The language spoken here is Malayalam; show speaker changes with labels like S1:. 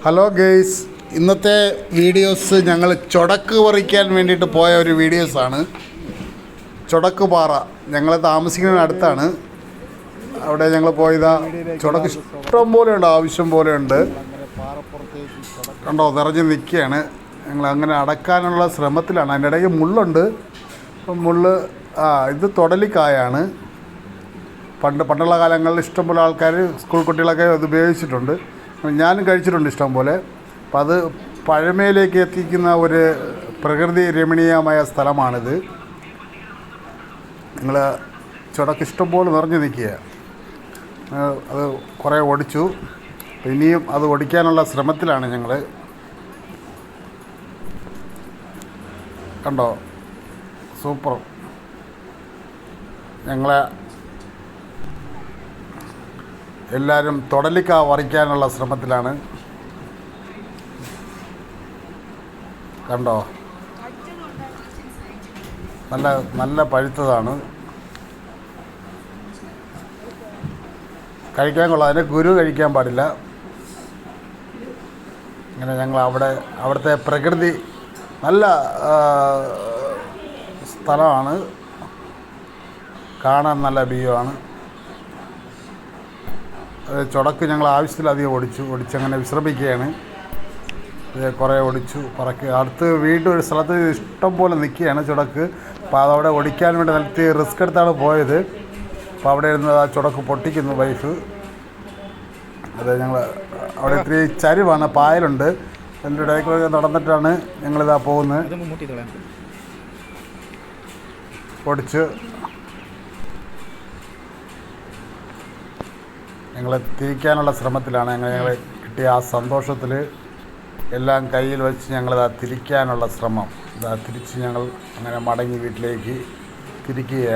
S1: ഹലോ ഗെയ്സ്, ഇന്നത്തെ വീഡിയോസ് ഞങ്ങൾ ചൊടക്ക് പറിക്കാൻ വേണ്ടിയിട്ട് പോയ ഒരു വീഡിയോസാണ്. ചൊടക്ക് പാറ ഞങ്ങൾ താമസിക്കുന്ന അടുത്താണ്. അവിടെ ഞങ്ങൾ പോയതാ. ചൊടക്ക് ഇഷ്ടം പോലെ ഉണ്ട്, ആവശ്യം പോലെ ഉണ്ട്. കണ്ടോ, നിറഞ്ഞ് നിൽക്കുകയാണ്. ഞങ്ങൾ അങ്ങനെ അടക്കാനുള്ള ശ്രമത്തിലാണ്. അതിൻ്റെ ഇടയ്ക്ക് മുള്ളുണ്ട്. മുള്ള് ഇത് തൊടലിക്കായാണ്. പണ്ടുള്ള കാലങ്ങളിൽ ഇഷ്ടംപോലെ ആൾക്കാർ, സ്കൂൾ കുട്ടികളൊക്കെ അത് ഉപയോഗിച്ചിട്ടുണ്ട്. ഞാനും കഴിച്ചിട്ടുണ്ട് ഇഷ്ടം പോലെ. അപ്പം അത് പഴമയിലേക്ക് എത്തിക്കുന്ന ഒരു പ്രകൃതി രമണീയമായ സ്ഥലമാണിത്. നിങ്ങൾ ചുടക്ക് ഇഷ്ടം പോലെ നിറഞ്ഞു നിൽക്കുക. അത് കുറേ ഒടിച്ചു. ഇനിയും അത് ഒടിക്കാനുള്ള ശ്രമത്തിലാണ് ഞങ്ങൾ. കണ്ടോ, സൂപ്പർ. ഞങ്ങളെ എല്ലാവരും തൊടലിക്ക പറിക്കാനുള്ള ശ്രമത്തിലാണ്. കണ്ടോ, നല്ല പഴുത്തതാണ്. കഴിക്കാൻ കൊള്ളാം. അതിൻ്റെ കുരു കഴിക്കാൻ പാടില്ല. ഇങ്ങനെ ഞങ്ങൾ അവിടുത്തെ പ്രകൃതി നല്ല സ്ഥലമാണ്. കാണാൻ നല്ല വ്യൂവാണ്. ചുടക്ക് ഞങ്ങൾ ആവശ്യത്തിലധികം ഒടിച്ചങ്ങനെ വിശ്രമിക്കുകയാണ്. കുറേ ഒടിച്ചു പറക്കി അടുത്ത് വീണ്ടും ഒരു സ്ഥലത്ത് ഇഷ്ടം പോലെ നിൽക്കുകയാണ് ചുടക്ക്. അപ്പോൾ അതവിടെ ഒടിക്കാൻ വേണ്ടി നിലത്തി റിസ്ക് എടുത്താണ് പോയത്. അപ്പോൾ അവിടെ ഇരുന്ന് ആ ചുടക്ക് പൊട്ടിക്കുന്നു വൈഫ്. അത് ഞങ്ങൾ അവിടെ ഇത്തിരി ചരിവാണ്, പായലുണ്ട്. എൻ്റെ ഇടയ്ക്ക് നടന്നിട്ടാണ് ഞങ്ങളിതാ പോകുന്നത്. പൊടിച്ച് ഞങ്ങളെ തിരിക്കാനുള്ള ശ്രമത്തിലാണ്. ഞങ്ങളെ കിട്ടിയ ആ സന്തോഷത്തിൽ എല്ലാം കയ്യിൽ വെച്ച് ഞങ്ങളിതാ തിരിക്കാനുള്ള ശ്രമം. തിരിച്ച് ഞങ്ങൾ അങ്ങനെ മടങ്ങി വീട്ടിലേക്ക് തിരിക്കുകയാണ്.